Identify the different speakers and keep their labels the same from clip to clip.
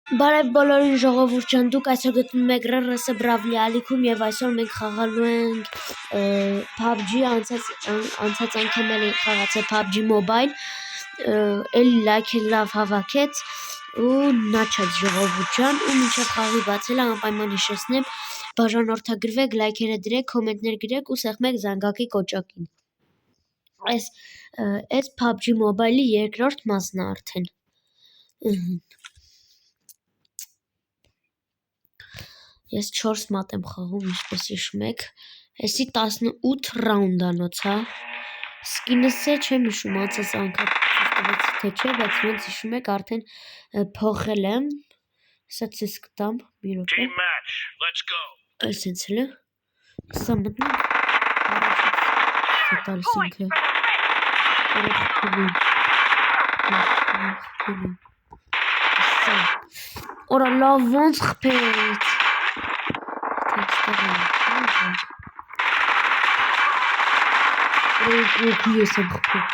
Speaker 1: Բարև բոլորին ժողովուրդ ջան, դուք այսօր գտնում եք RRS Bravli ալիքում եւ այսօր մենք խաղալու ենք PUBG անցած անգամ էլ խաղացել PUBG Mobile էլ լայքեր լավ հավաքեց ու նաչած ժողովուրդ ջան ու մինչև խաղի բացելը անպայման հիշեցնեմ բաժանորդագրվեք, լայքերը դրեք, կոմենտներ գրեք ու սեղմեք զանգակի կոճակին։ Այս PUBG Mobile-ի երկրորդ մասն է արդեն։ Ես 4 մատ եմ խաղում, ինչպես հիշում եք։ Հեսի 18 ռաունդանոց, հա։ Սկինս է, չեմ հիշում, անցած անգամ տվեցի թե չէ, բայց ոնց հիշում եք, արդեն փոխել եմ։ Սա ցես կտամ, մի րոպե։ Այս հենց էլ է։ Սա մտնում։ Սա տալիս ինքը։ Օրա լավ ոնց խփեց։ Ես եմ խփել։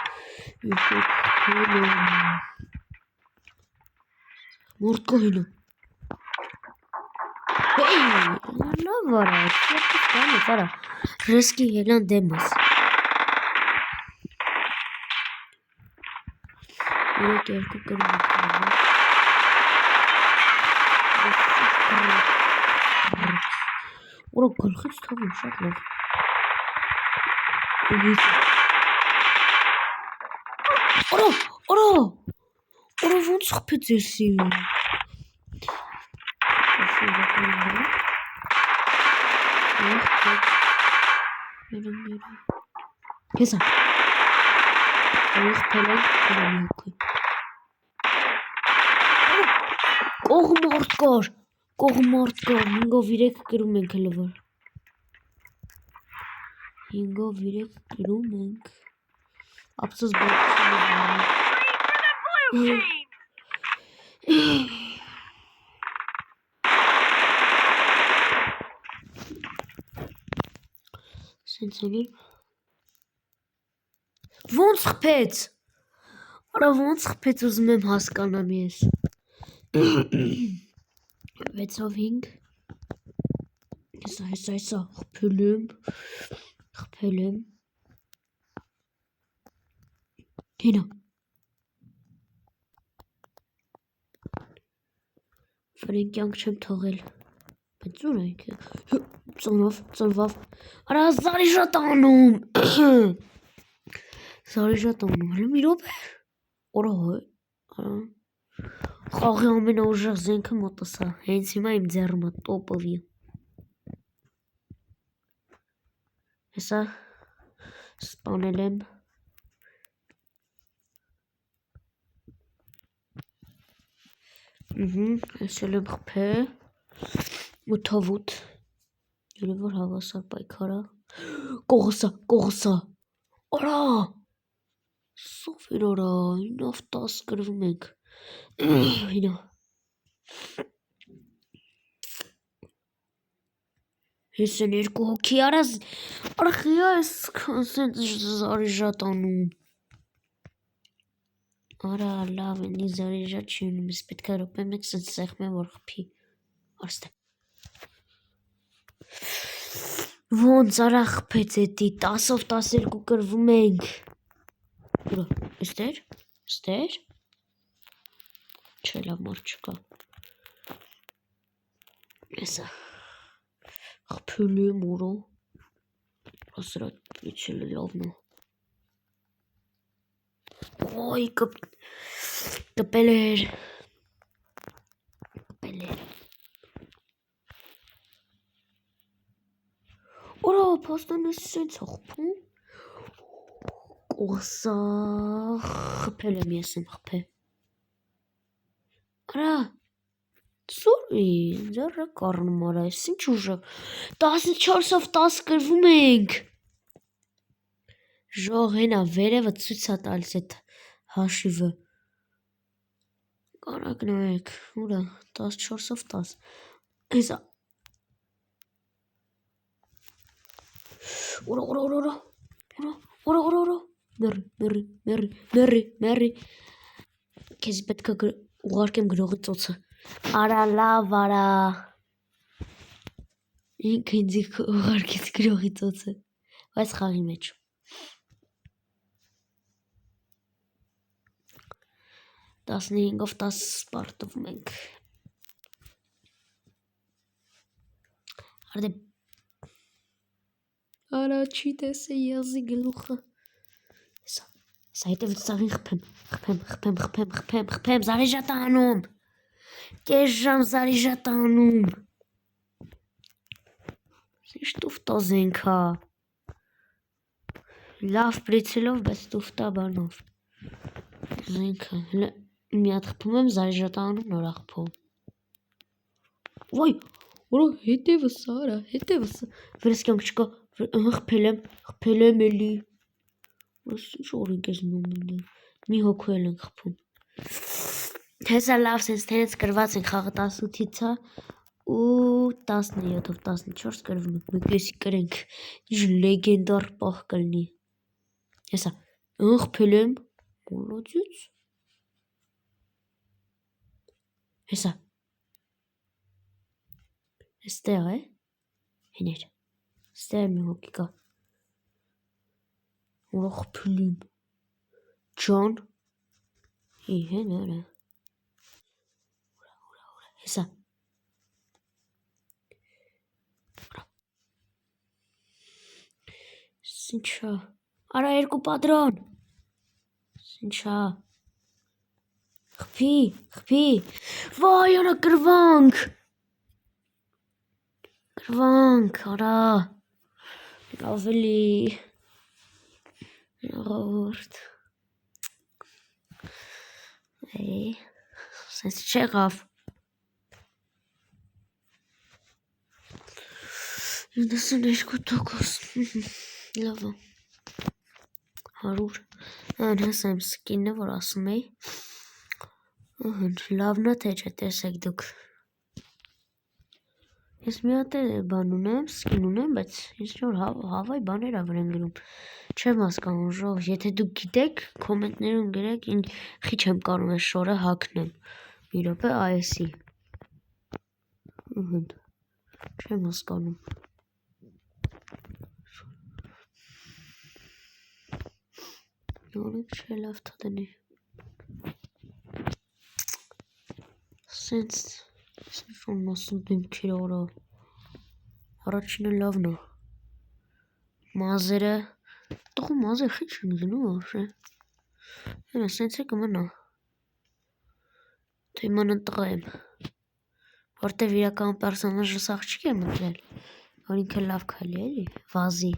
Speaker 1: Մորտկո հինը։ Հեյ, լավ արա, չեպտանես արա։ Ռեսկի ելան դեմս։ Երեք երկու կրում եք։ Ուրա գլխից թողում շատ լավ։ Օրա ոնց խփեց էսի։ Հեսա։ Խփել եմ կրամիոքը։ Կողմորդ կոր, 5-ով 3 կրում ենք հլը որ։ 5-ով 3 կրում ենք։ Ապսոս բողջի Սենց էլի։ Ոնց խփեց։ Արա ոնց խփեց ուզում եմ հասկանամ ես։ 6-ով 5 Հեսա խփել եմ Հինա Ֆրենկյանք չեմ թողել բայց ուր է ինքը ծոնվավ Արա զարիժատ անում հլը մի րոպե Օրա խաղի ամենաուժեղ զենքը մոտս է հենց հիմա իմ ձեռում է տոպովի Հեսա սպանել եմ Ես էլ եմ խփել 8-ով 8 Երևոր հավասար պայքարա Կողսա Օրա Սովիր օրա 9-ով 10 կրվում ենք Հինա Ես են երկու հոգի արազ Արխիա ես սենց զարիժատ անում Արա լավ ենի զարիժատ չի ունում ես պետք է ռոպե մեկ սենց սեղմեմ որ խփի Արստե Ոնց արա խփեց էտի 10-ով 12 կրվում ենք Ուրա Ստեր Չէ լավ մար չկա Եսա Խփել եմ ուրա Ասրա իչել է լավն է Ոյ կպել էր Օրա պաստան ես սենց խփում Կողսա խփել եմ ես եմ խփել Արա Սորի ձեռը կառնում արա ես ինչ ուժը 14-ով 10 կրվում ենք Ժող հենա վերևը ցույց է տալիս այդ հաշիվը Կարակ նայեք ուրա 14-ով 10 Հեսա Օրա Մերի Քեզ պետք է ուղարկեմ գրողի ծոցը Արա լավ արա։ Ինքը ինձ ուղարկեց գրողի ծոցը, բայց խաղի մեջ։ Տասնհինգով 10 սպարտվում ենք։ Արդե արա չի տեսե եզի գլուխը։ Սա հետևից ծաղին խփեմ, Զարեժատանում։ Կես ժամ Զարեժատանում։ Ինչ տուֆտոզենք հա։ Լավ պրիցելով, բայց տուֆտա բանով։ Զենքը, մի հատ խփում եմ Զարեժատանում, նոր աղփում։ Ոյ, որո հետևս արա, հետևս։ Վերս կյանք չկա, խփել եմ էլի։ Ինչ օրինք ես նոմինը, մի հոգու էլ ենք խփում։ Հեսա լավ սենց թենեց կրված ենք խաղը 18-ից հա ու 17-ով 14 կրվում ենք, մեկ եսի կրենք, ինչ լեգենդար պահ կլնի։ Հեսա, խփել եմ, մոլոդյոց։ Հեսա, էստեղ է, հիներ, ստեղ մի հոգի կա, որը խփել եմ, ճան, հեն արա, հեսա, Սինչա, արա երկու պատրոն, Սինչա, խփի, վայ արա կրվանք, արա, ավելի, աղորդ, սենց չեղավ, 92%, լավա, 100, հեսա իմ սկինը, որ ասում էի, լավնա թե չէ, տեսեք դուք, ես մի հատ բան ունեմ, սկին ունեմ, բայց ինչ որ հավայ բաներ ավր են գրում, չեմ հասկանում ժող, եթե դուք գիտեք, կոմենտներում գրեք, խիչ եմ կարում ես շորը հակնեմ, մի րոպե այեսի, չեմ հասկանում, նորիկ չէ լավ թադնի, սենց, շոն ասում դիմքեր արա, առաջինը լավն է, մազերը, տղու մազեր խիչ են գնում ավշե, հենա սենց է կմնա, թե իմանն տղա եմ, որտև իրական պերսոնաժը սաղ չի եմ ընտրել, որ ինքը լավ կալի էլի, վազի,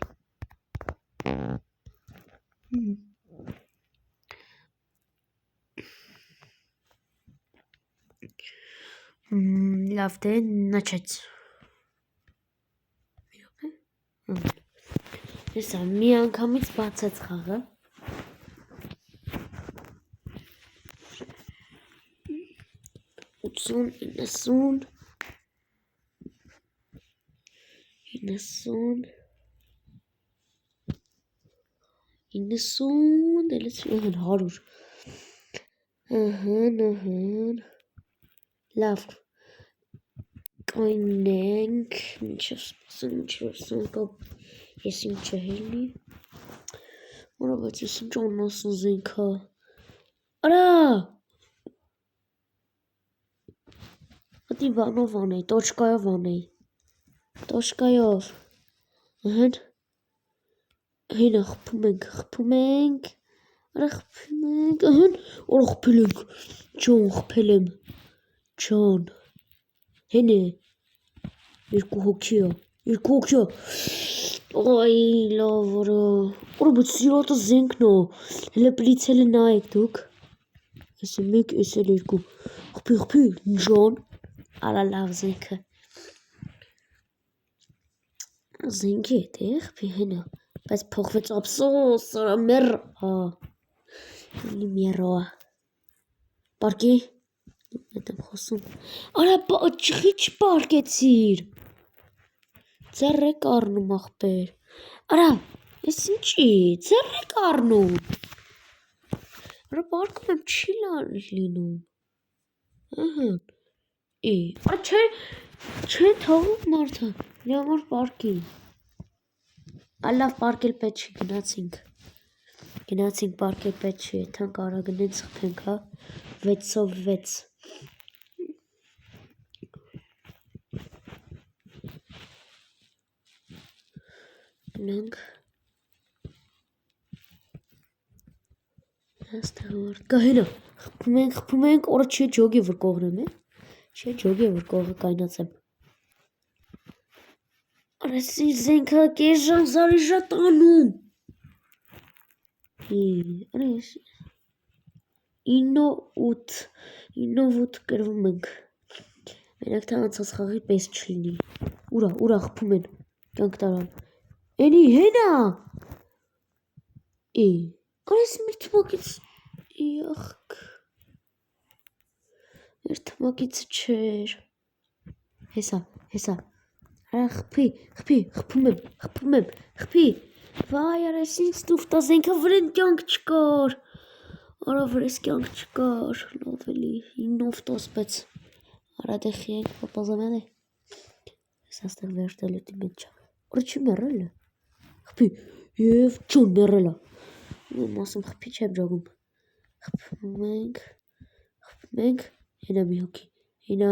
Speaker 1: լավ դե նաչեց, հեսա մի անգամից բացեց խաղը, 80, 90, դելից 100, լավ, կայնենք, մինչև սպասեմ, ես իմ չհելի, որա բայց ես ինչ անասն զենք հա, արա, հատի բանով անեի, տոչկայով անեի, հենա խպում ենք, արա խպում ենք, օրա խպել ենք, ճան խպել եմ, ճան, հեն է, երկու հոգիա, այ լավ արա, օրա բայց սիրատը զենքն է, հելը պլիցելը նայեք դուք, ես է մեկ, ես էլ երկու, խպի, ճան, արա լավ զենքը, զենքի հետ է խպի հենա, բայց փոխվեց ապսոս, արա մեր, էլի մերոա, պարկի, հետ եմ խոսում, արա ջխի չպարկեցիր, ձեռ եք առնում աղբեր, արա, ես ինչի, ձեռ եք առնում, արա պարկում եմ չի լինում, Չէ թողում մարդը, նրա համար պարկի։ Լավ պարկել պետք չի, գնացինք պարկել պետք չի, եթան կարա գնենք սխպենք, հա, 6-ով 6։ Գնանք։ Աստեղ մարդ կա հենա, խպում ենք, օրը չի ջոգ է որ կողնեմ է, չի ջոգ է որ կողը կայնացեմ։ Արեսի զենքա կեժան զարիժա տանում։ Արես 9-8 կրվում ենք։ Մենակ թե անցած խաղի պես չլինի։ Ուրա խպում են, կյանք տարան։ Էնի հենա։ Արես մեր թմակից, իախք։ Մեր թմակիցը չեր։ Հեսա։ Արա խպում եմ։ Վայ արես ինձ տուվտա զենքա վրեն կյանք չկար։ Արա վրես կյանք չկար, լավ էլի, 9-ով 10 պես։ Արա դեխի ենք պապազամյան է։ Ես աստեղ վերջտելետի մեջ չա։ Արա չի մերել է։ Խպի, և չոն մերել է։ Մասում խպի չեմ ջոգում։ Խպում ենք, հենա մի հոգի, հենա։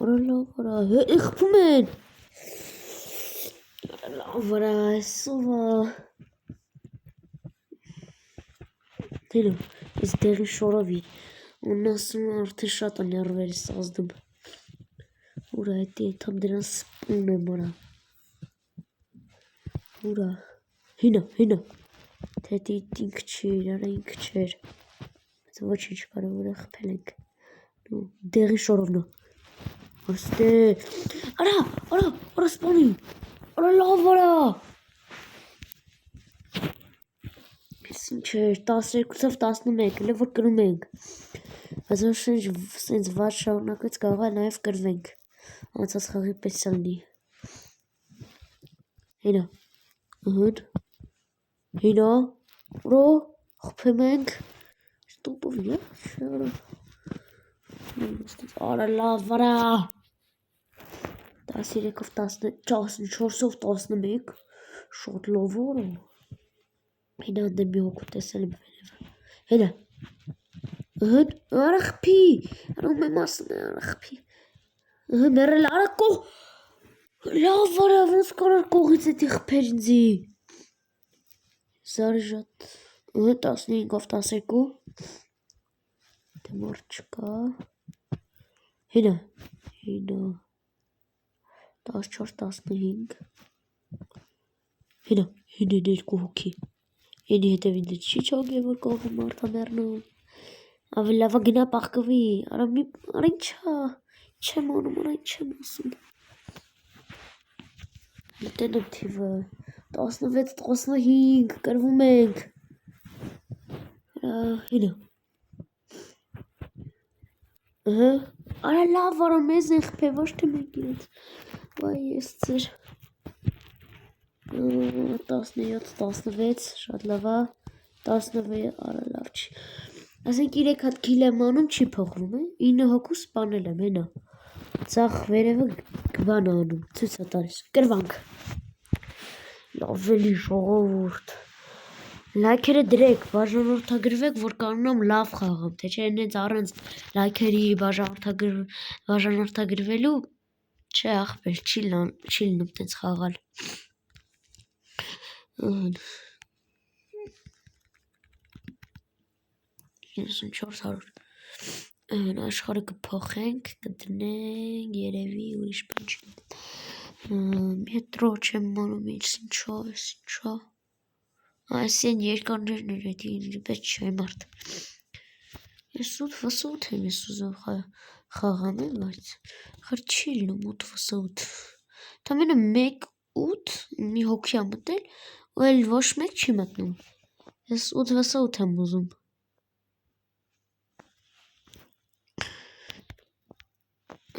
Speaker 1: Արա լավ արա, խպում են։ Արա լավ արա, այսովա։ Հենա, ես դեղի շորավի, ունասում արդի շատ աներվերի սազդում։ Ուրա հետի ենթամ դրան սպուն եմ արա։ Ուրա, հենա, թետի ինք չիր, արա ինք չեր։ Բայց ոչինչ կարևոր է խպել ենք։ Դեղի շորովնա։ Աստե, արա սպանի, արա լավ արա։ Ես ինչ էր, 12-ով 11, լավ որ կրում ենք։ Բայց որ սենց վար շարունակվեց կարող է նաև կրվենք։ Անցած խաղի պես սալնի։ Հենա, հենա, ուրա, խպեմ ենք։ Ստուպով եչ, արա լավ արա։ 13-ով 14-ով 11, շատ լավ արա։ Հենա անդեմ մի հոգու տեսել եմ վենև։ Հենա, արա խպի, արա ու մեմ ասն է, արա խպի։ Մերել արա կող, լավ արա, ոնց կարար կողից էտի խպեր ինձի։ Զարի ժատ, 15-ով 12, դե մարդ չկա։ Հենա, 14-15, հենա երկու հոգի։ Ենի հետևին դե չի չոգ է որ կողը մարդա մերնում։ Ավել լավա գնա պաղկվի, արա ինչա, չեմ անում, արա ինչ եմ ասում։ Լտեն եմ թիվը, 16-15, կրվում ենք։ Հենա։ Արա լավ արա մեզ են խպե, ոչ թե մենք իրենց։ Վայ ես ծեր։ 17-16, շատ լավա, 19, արա լավ չի։ Ասենք 3 հատ կիլ եմ անում, չի փոխվում է, 9 հոգու սպանել եմ, հենա։ Ձախ վերևը գվան անում, ծույցա տարիս, կրվանք։ Լավ էլի ժողովուրդ։ Լայքերը դրեք, բաժանորդագրվեք, որ կանոնամ լավ խաղամ, թե չէ ենենց առանց լայքերի բաժանորդագրվելու, չէ ախպեր, չի լնում տենց խաղալ։ 9400 աշխարհը կփոխենք, կդնենք, երևի ուրիշ բան չի։ Մետրո չեմ անում, ինչա։ Այս են երկարներն էր էդի պես չի մարդ։ Ես 8-8 եմ ես ուզում խաղամ եմ, բայց խր չի լնում 8-8։ Թամենը 1-8 մի հոգի ա մտել, ու էլ ոչ մեկ չի մտնում։ Ես 8-8 եմ ուզում։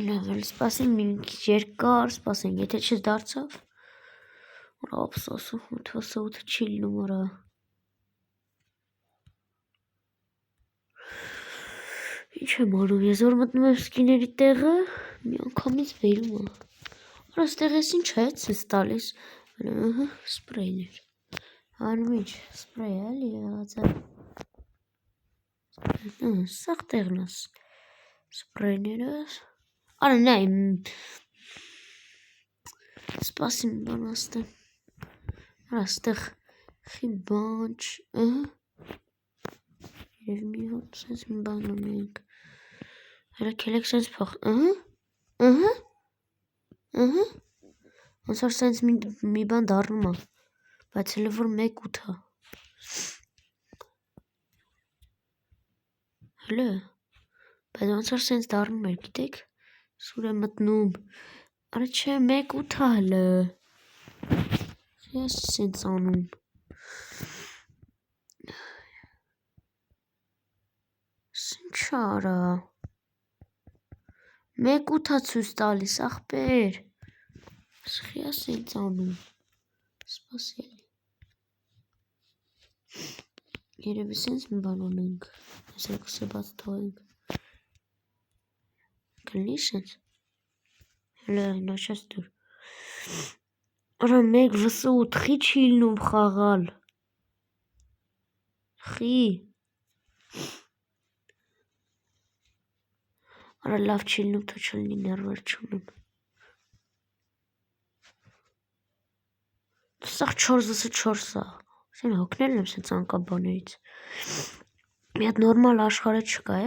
Speaker 1: Լավ, սպասենք մի երկար, սպասենք, եթե չդարձավ, ուրա ափսոսու 8-8 չի լնում ուրա։ Ինչ եմ անում, ես որ մտնում եմ սկիների տեղը, մի անգամից վերում է։ Արա ստեղ ես ինչ է, ցես տալիս։ Սպրեյներ։ Անում ինչ, սպրեյ էլի եղած է։ Սաղ տեղն ես։ Սպրեյներս։ Արա նայ, սպասիմ բան աստեմ։ Արա ստեղ խի բան Երև մի հոտ սենց մի բան ունենք։ Հələ կելեք սենց պախ, ոնց որ սենց մի բան դառնում է, բայց հələ որ 1:8 է։ Հələ, բայց ոնց որ սենց դառնում էր, գիտեք, սուր է մտնում, արա չէ 1:8 է հələ, ես սենց անում։ Ինչ արա 1:8 է ցույց տալիս ախպեր։ Սխի է սենց անում։ Սպասելի։ Երևի սենց մի բան ունենք։ Այս երկուսը բաց թողենք։ Կլինի սենց։ Հələ նաշած դուր։ Արա 1:8 խի չի լինում խաղալ։ Խի։ Արա լավ չի լինում, թող չլինի ներվեր չունեմ։ Սաղ 4-ը 4 է։ Սեն հոգնել եմ սենց անկաբաներից։ Մի հատ նորմալ աշխարհը չկա,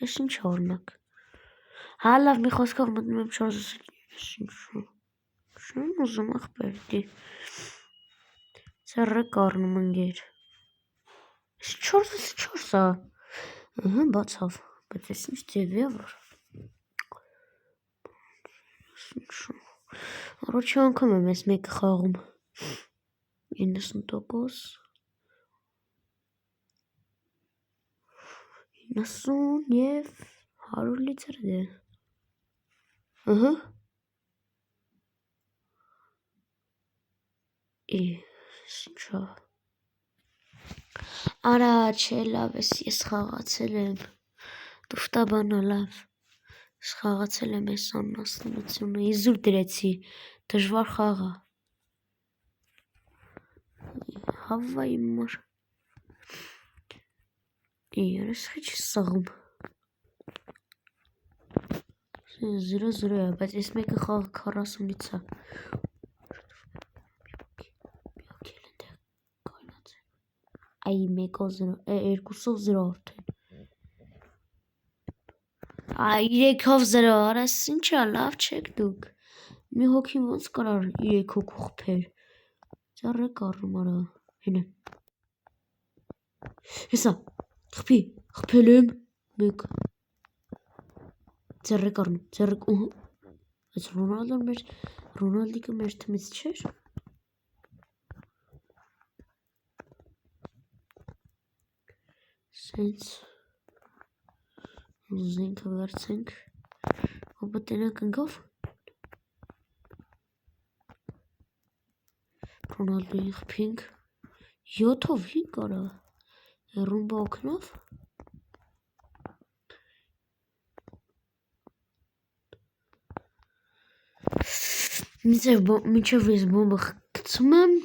Speaker 1: Ես ինչ օրնակ։ Հա լավ մի խոսքով մտնում եմ 4-ը Շուն ուզում ախպեր դի։ Ձեռը կառնում ընգեր։ 4-ը 4 է։ Բացավ, բայց ես ինչ ձև է որ։ Առաջի անգամ եմ ես մեկը խաղում։ 90%։ 90 և 100 լիտր դե։ Ինչա։ Արա չէ լավ ես խաղացել եմ։ Տուֆտաբանա լավ։ Ես խաղացել եմ ես աննաստնությունը, իզուր դրեցի, դժվար խաղ է։ Հավվայի մար։ Երես խի չի սաղում։ 0-0 է, բայց ես մեկը խաղ 40-ից է։ Այ 1-0, 2-0 արդեն։ Այ 3-0, արաս ինչա լավ չեք դուք։ Մի հոգին ոնց կարար 3 հոգու խփեր։ Ձեռը կառնում արա, հենե։ Հեսա, խփել եմ 1։ Ձեռը կառնում, Այս Ռոնալդիկը մեր թմից չէր։ Սենց զենքը վերցենք, հոբը տենակ ընգով։ Ռոնալդոյին խփինք, 7-ով 5 արա, ռումբա օգնով։ Մինչև ես բոմբը գցում եմ,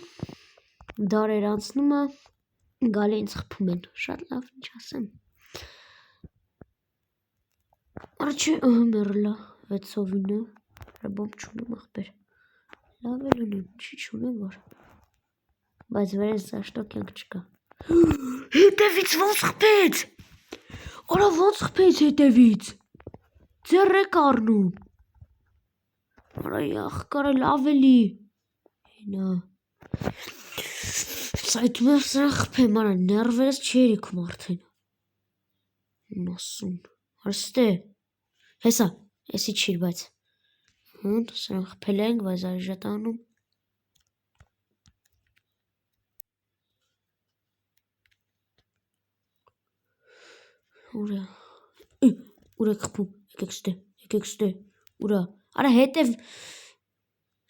Speaker 1: դարեր անցնում է, գալի ինձ խփում են, շատ լավ ինչ ասեմ։ Արա չէ մերլա 6-9, բոմբ չունեմ ախպեր։ Լավ էլ ունեմ, չի չունեմ որ։ Բայց վերես զաշտոք յանք չկա։ Հետևից ոնց խփեց։ Արա ոնց խփեց հետևից։ Ձեռ է կառնում։ Արա ախկարը լավ էլի։ Հենա։ Սայթում եմ սրա խփեմ, արա ներվերս չի երիքում արդեն։ 90։ Արստե։ Հեսա, եսի չիր, բայց։ Սրանք խփել ենք, բայց արժետանում։ Ուրա խփում, եկեք ստե, ուրա, արա հետև,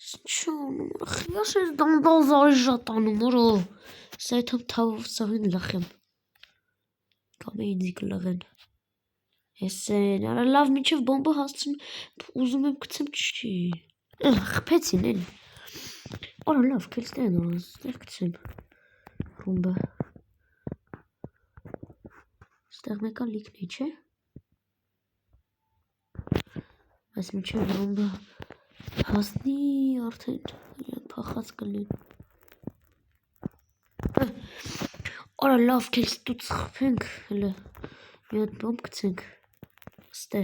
Speaker 1: չանում, խիաս ես դանդալ զարժատանում, որով, Սա այդում թավով սաղին լխեմ։ Կամ է ինձի կլղեն։ Ես են, արա լավ միջև բոմբը հասցում, ուզում եմ կցեմ չի։ Խպեցին էլի։ Արա լավ, կելստեն ստեղ կցեմ։ Ռումբը։ Ստեղ մեկա լիքն է, չէ։ Այս միջև ռումբը հասնի արդեն փախած կլին։ Արա լավ կելստուց խպենք, հլը մի հատ բոմբ կցենք, ստե։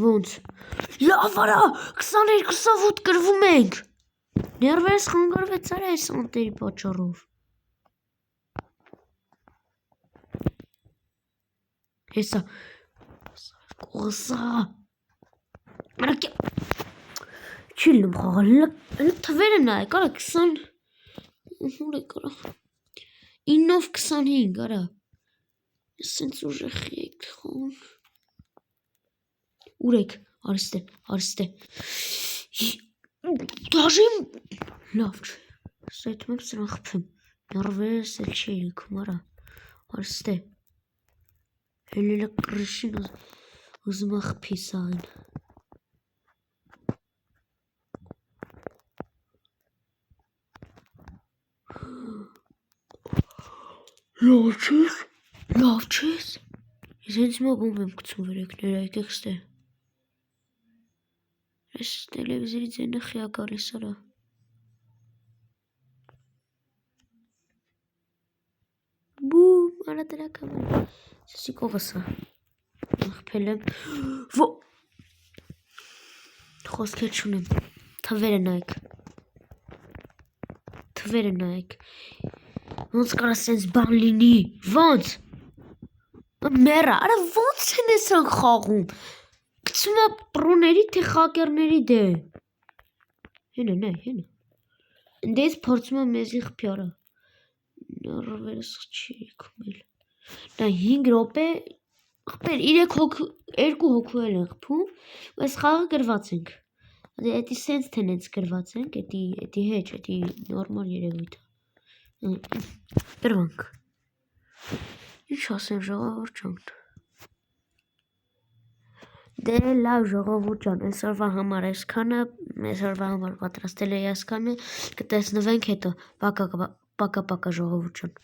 Speaker 1: Ոնց, լավ արա, 22-ով կրվում ենք, ներվես խանգարվեց արա այս անտերի պատճառով։ Հեսա, կողսա, արա չի լում խաղալ, թվերը նայեք, արա 20, ուր եք արա, 9-ով 25, արա, ես սենց ուժեղի եք խաղում, ուր եք, արստե, դաժիմ, լավ չէ, սայթում եմ սրան խպեմ, նարվես էլ չի ելիքում, արա, արստե, հելելը կրշին ուզում ախպի սաղին։ Լավ չես, ես հենց մա բոմբ եմ կցում վերեքներ, այդեք ստե։ Ես տելևիզիրի ձենը խիա գալիս արա։ Բում, արա դրա կամեն, սեսի կողսա, աղպել եմ, խոսքեր չունեմ, թվերը նայեք, ոնց կարա սենց բան լինի, ոնց, մերա, արա ոնց են էսան խաղում, կցում է պրոների թե խակերների դեմ, հենը նայ, հենը, ընդես փորձում է մեզի խպի արա, նարվերս չի եկումել, նա 5 րոպե, խպեր 2 հոգու էլ են խպում, այս խաղը գրված ենք, էդի սենց թենենց գրված ենք, էդի հեչ, էդի նորմալ երևույթ, գրվանք, ինչ ասեմ ժողովուրդ ջան, դե լավ ժողովուրդ ջան, այսօրվա համար այսքանը, այսօրվա համար պատրաստել էի այսքանը, կտեսնվենք հետո, պակա ժողովուրդ ջան։